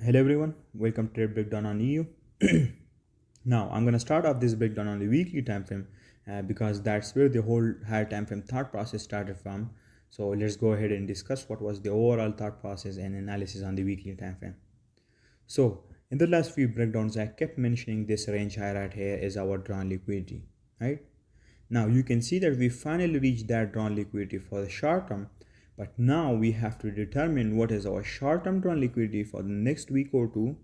Hello everyone, welcome to a breakdown on EU. Now I'm gonna start off this breakdown on the weekly time frame because that's where the whole higher time frame thought process started from. So let's go ahead and discuss what was the overall thought process and analysis on the weekly time frame. So in the last few breakdowns, I kept mentioning this range high right here is our drawn liquidity, right? Now you can see that we finally reached that drawn liquidity for the short term, but now we have to determine what is our short term drawn liquidity for the next week or two,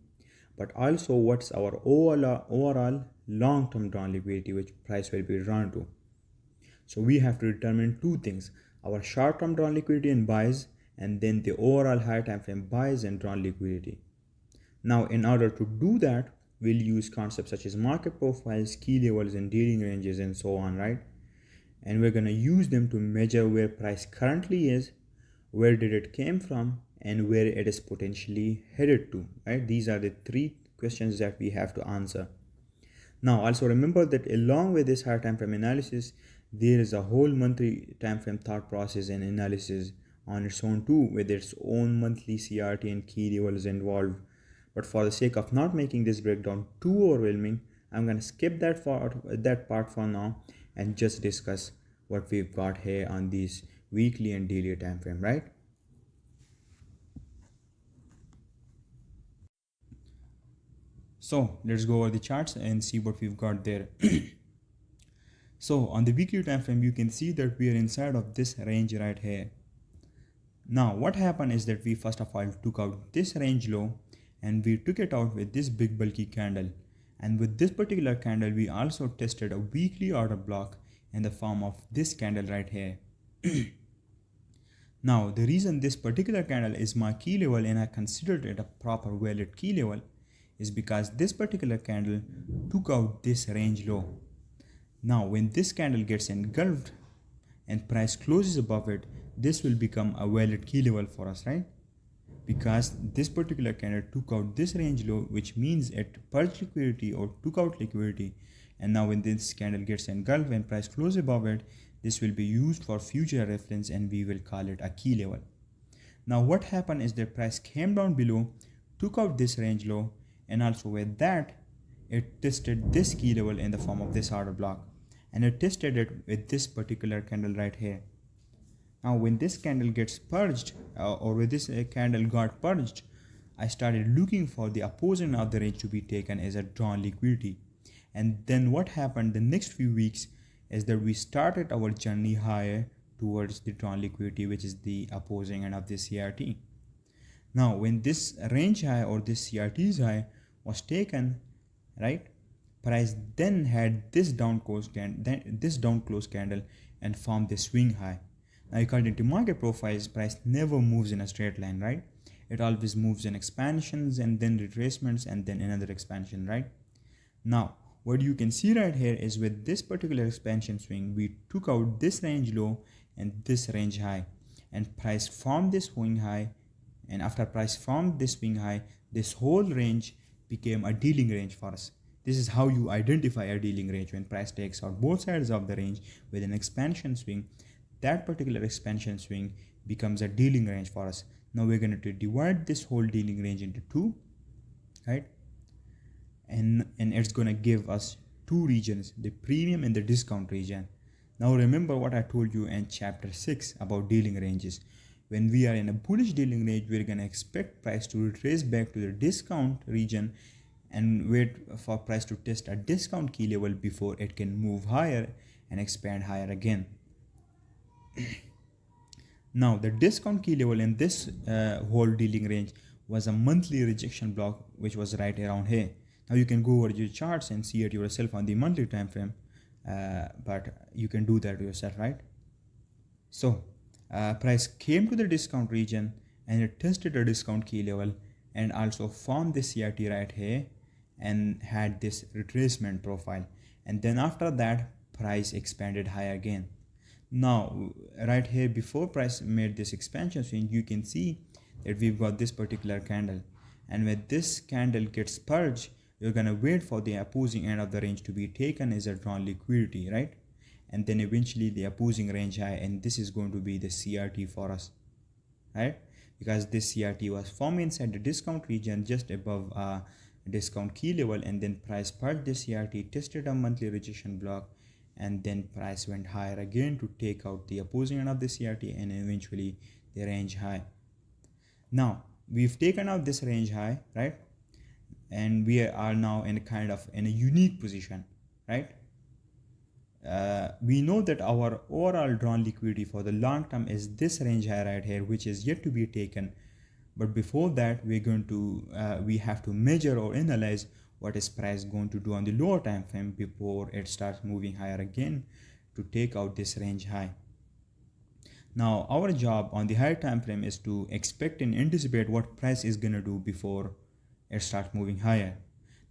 but also what's our overall long term drawn liquidity which price will be drawn to. So we have to determine two things, our short term drawn liquidity and buys, and then the overall higher time frame buys and drawn liquidity. Now, in order to do that, we'll use concepts such as market profiles, key levels, and dealing ranges, and so on, right? And we're going to use them to measure where price currently is, where did it came from, and where it is potentially headed to, right? These are the three questions that we have to answer. Now, also remember that along with this higher time frame analysis, there is a whole monthly time frame thought process and analysis on its own too, with its own monthly CRT and key levels involved. But for the sake of not making this breakdown too overwhelming, I'm gonna skip that part for now and just discuss what we've got here on these weekly and daily time frame, right? So let's go over the charts and see what we've got there. So on the weekly time frame, you can see that we are inside of this range right here. Now what happened is that we first of all took out this range low and we took it out with this big bulky candle, and with this particular candle we also tested a weekly order block in the form of this candle right here. Now the reason this particular candle is my key level and I considered it a proper valid key level is because this particular candle took out this range low. Now when this candle gets engulfed and price closes above it, this will become a valid key level for us, right? Because this particular candle took out this range low, which means it purged liquidity or took out liquidity, and now when this candle gets engulfed and price closes above it, this will be used for future reference and we will call it a key level. Now what happened is the price came down below, took out this range low, and also with that it tested this key level in the form of this order block, and it tested it with this particular candle right here. Now when this candle gets purged or when this candle got purged, I started looking for the opposite of the range to be taken as a drawn liquidity. And then what happened the next few weeks is that we started our journey higher towards the drawn liquidity, which is the opposing end of the CRT. Now when this range high or this CRT's high was taken, right, price then had this down close candle and formed the swing high. Now according to market profiles, price never moves in a straight line, right? It always moves in expansions and then retracements and then another expansion, right? Now what you can see right here is with this particular expansion swing, we took out this range low and this range high, and price formed this swing high, and after price formed this swing high, this whole range became a dealing range for us. This is how you identify a dealing range. When price takes out both sides of the range with an expansion swing, that particular expansion swing becomes a dealing range for us. Now we're going to divide this whole dealing range into two, right? And it's going to give us two regions, the premium and the discount region. Now remember what I told you in chapter 6 about dealing ranges. When we are in a bullish dealing range, we're going to expect price to retrace back to the discount region and wait for price to test a discount key level before it can move higher and expand higher again. Now the discount key level in this whole dealing range was a monthly rejection block, which was right around here. Now you can go over your charts and see it yourself on the monthly time frame, but you can do that yourself, right? So price came to the discount region and it tested a discount key level and also formed this CRT right here and had this retracement profile, and then after that price expanded high again. Now right here before price made this expansion swing, you can see that we've got this particular candle, and when this candle gets purged, you're gonna wait for the opposing end of the range to be taken as a drawn liquidity, right? And then eventually the opposing range high, and this is going to be the CRT for us, right? because this CRT was formed inside the discount region just above discount key level, and then price purged this CRT, tested a monthly rejection block, and then price went higher again to take out the opposing end of the CRT and eventually the range high. Now we've taken out this range high, right? And we are now in a unique position, right? We know that our overall drawn liquidity for the long term is this range high right here, which is yet to be taken. But before that, we have to measure or analyze what is price going to do on the lower time frame before it starts moving higher again to take out this range high. Now our job on the higher time frame is to expect and anticipate what price is going to do before it starts moving higher.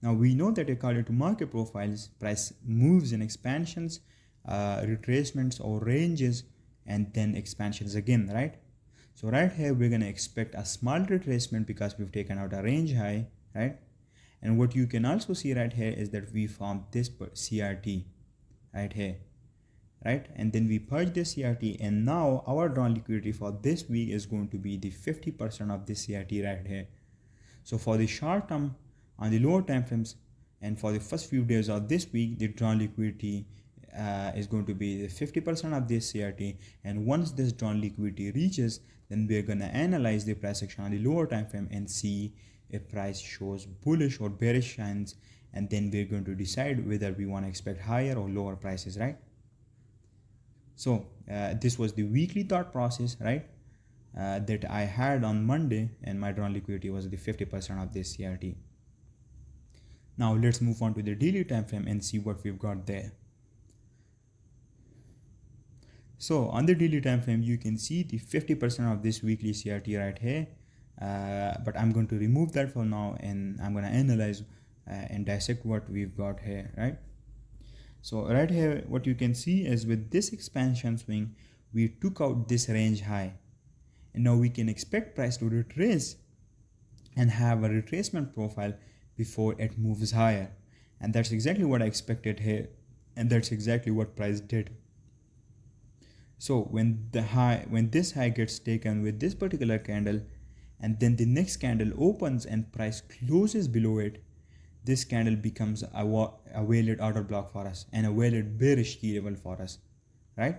Now we know that according to market profiles, price moves in expansions, retracements or ranges, and then expansions again, right? So right here we're going to expect a small retracement because we've taken out a range high, right? And what you can also see right here is that we formed this CRT right here, right? And then we purge this CRT, and now our drawn liquidity for this week is going to be the 50% of this CRT right here. So for the short term on the lower time frames and for the first few days of this week, the drawn liquidity is going to be the 50% of this CRT. And once this drawn liquidity reaches, then we're going to analyze the price action on the lower time frame and see if price shows bullish or bearish signs, and then we're going to decide whether we want to expect higher or lower prices, right? So this was the weekly thought process, right, that I had on Monday, and my drawn liquidity was the 50% of this CRT. Now let's move on to the daily time frame and see what we've got there. So on the daily time frame, you can see the 50% of this weekly CRT right here, but I'm going to remove that for now, and I'm going to analyze and dissect what we've got here, right? So right here, what you can see is with this expansion swing, we took out this range high, and now we can expect price to retrace and have a retracement profile before it moves higher. And that's exactly what I expected here, and that's exactly what price did. So when this high gets taken with this particular candle, and then the next candle opens and price closes below it, this candle becomes a valid order block for us and a valid bearish key level for us, right?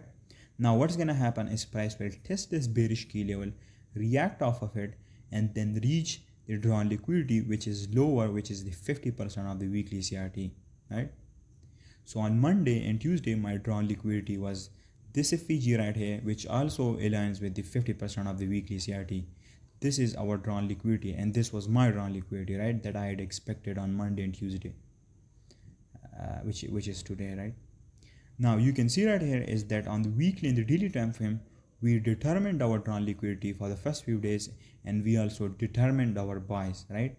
Now what's going to happen is price will test this bearish key level, react off of it, and then reach the drawn liquidity, which is lower, which is the 50% of the weekly CRT, right? So on Monday and Tuesday, my drawn liquidity was this FVG right here, which also aligns with the 50% of the weekly CRT. This is our drawn liquidity, and this was my drawn liquidity, right, that I had expected on Monday and Tuesday, which is today, right? Now you can see right here is that on the weekly and the daily time frame, we determined our drawn liquidity for the first few days, and we also determined our buys, right?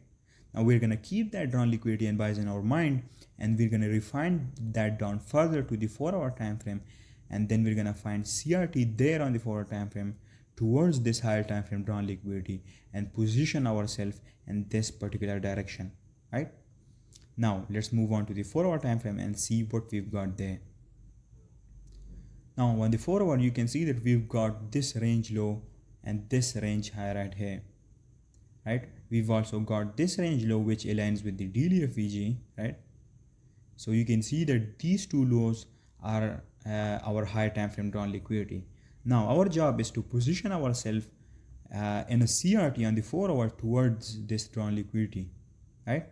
Now we're going to keep that drawn liquidity and buys in our mind, and we're going to refine that down further to the 4-hour time frame, and then we're going to find CRT there on the 4-hour time frame towards this higher time frame drawn liquidity and position ourselves in this particular direction, right? Now let's move on to the 4-hour time frame and see what we've got there. Now on the 4-hour, you can see that we've got this range low and this range high right here, right? We've also got this range low which aligns with the daily FVG, right? So you can see that these two lows are our high time frame drawn liquidity. Now our job is to position ourselves in a CRT on the 4-hour towards this drawn liquidity, right?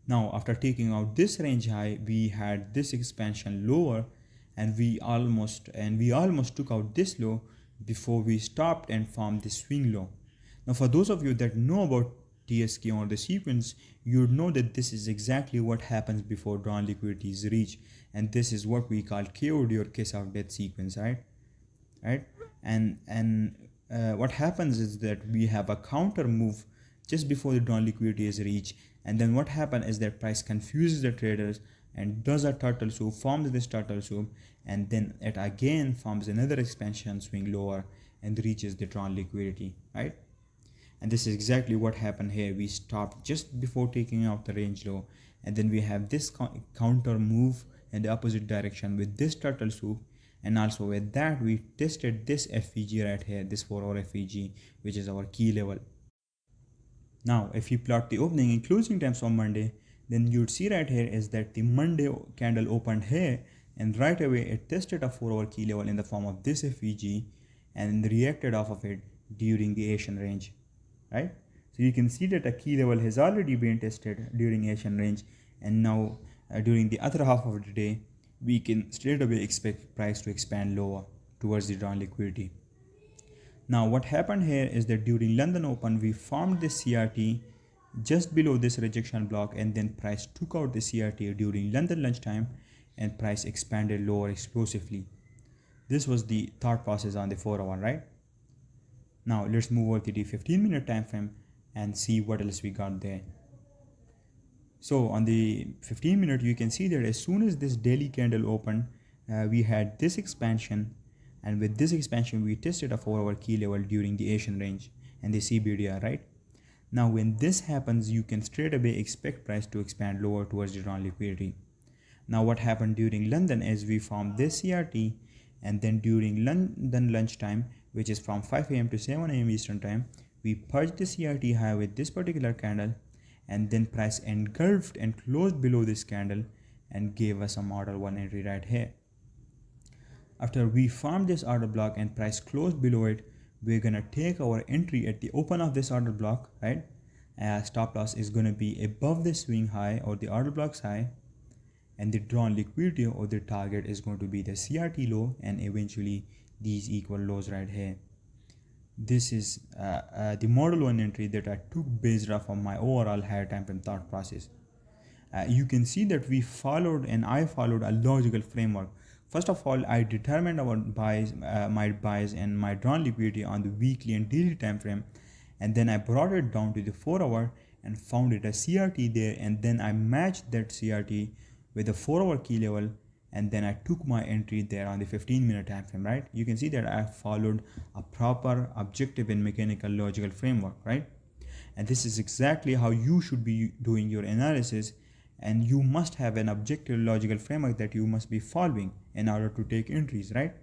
Now after taking out this range high, we had this expansion lower, and we almost took out this low before we stopped and formed this swing low. Now for those of you that know about TSK or the sequence, you would know that this is exactly what happens before drawn liquidity is reached, and this is what we call KOD or case of death sequence, right? And what happens is that we have a counter move just before the drawn liquidity is reached, and then what happens is that price confuses the traders and does a turtle soup, forms this turtle soup, and then it again forms another expansion swing lower and reaches the drawn liquidity, right? And this is exactly what happened here. We stopped just before taking out the range low, and then we have this counter move in the opposite direction with this turtle soup, And also with that, we tested this FVG right here, this 4-hour FVG, which is our key level. Now, if you plot the opening and closing times for Monday, then you'd see right here is that the Monday candle opened here, and right away it tested a 4-hour key level in the form of this FVG and reacted off of it during the Asian range, right? So you can see that a key level has already been tested during Asian range, and now during the other half of the day, we can straight away expect price to expand lower towards the drawn liquidity. Now what happened here is that during London Open, we formed this CRT just below this rejection block, and then price took out the CRT during London lunchtime and price expanded lower explosively. This was the thought process on the 4-hour, right? Now let's move over to the 15-minute time frame and see what else we got there. So on the 15-minute, you can see that as soon as this daily candle opened, we had this expansion, and with this expansion we tested a 4-hour key level during the Asian range and the CBDR, right? Now when this happens, you can straight away expect price to expand lower towards the drawn liquidity. Now what happened during London is we formed this CRT, and then during London lunchtime, which is from 5 a.m. to 7 a.m. Eastern time, we purged the CRT high with this particular candle, and then price engulfed and closed below this candle and gave us a model 1 entry right here. After we formed this order block and price closed below it, we're gonna take our entry at the open of this order block, right? Stop loss is gonna be above the swing high or the order block's high, and the drawn liquidity or the target is going to be the CRT low and eventually these equal lows right here. This is the model 1 entry that I took based off of my overall higher time frame thought process. You can see that we followed and I followed a logical framework. First of all, I determined our buys, my buys and my drawn liquidity on the weekly and daily time frame, and then I brought it down to the 4-hour and found it a CRT there, and then I matched that CRT with a 4-hour key level, and then I took my entry there on the 15-minute time frame, right? You can see that I followed a proper objective and mechanical logical framework, right? And this is exactly how you should be doing your analysis, and you must have an objective logical framework that you must be following in order to take entries, right?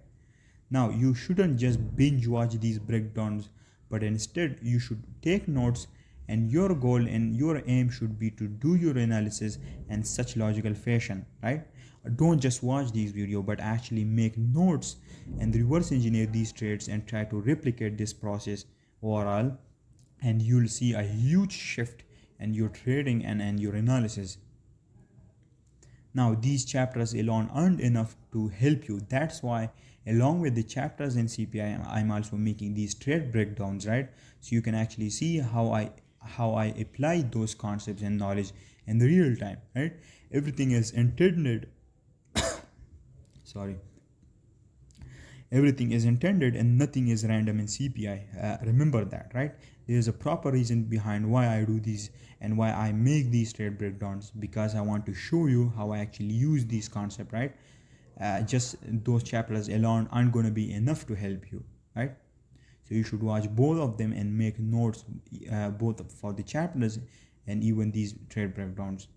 Now you shouldn't just binge watch these breakdowns, but instead you should take notes, and your goal and your aim should be to do your analysis in such logical fashion, right? Don't just watch these videos, but actually make notes and reverse engineer these trades and try to replicate this process overall, and you'll see a huge shift in your trading and your analysis. Now these chapters alone aren't enough to help you. That's why along with the chapters in CPI, I'm also making these trade breakdowns, right? So you can actually see how I apply those concepts and knowledge in the real time, right? Everything is intended everything is intended and nothing is random in CPI. Remember that, right? There is a proper reason behind why I do these and why I make these trade breakdowns, because I want to show you how I actually use these concepts, right? Just those chapters alone aren't going to be enough to help you, right? So you should watch both of them and make notes both for the chapters and even these trade breakdowns.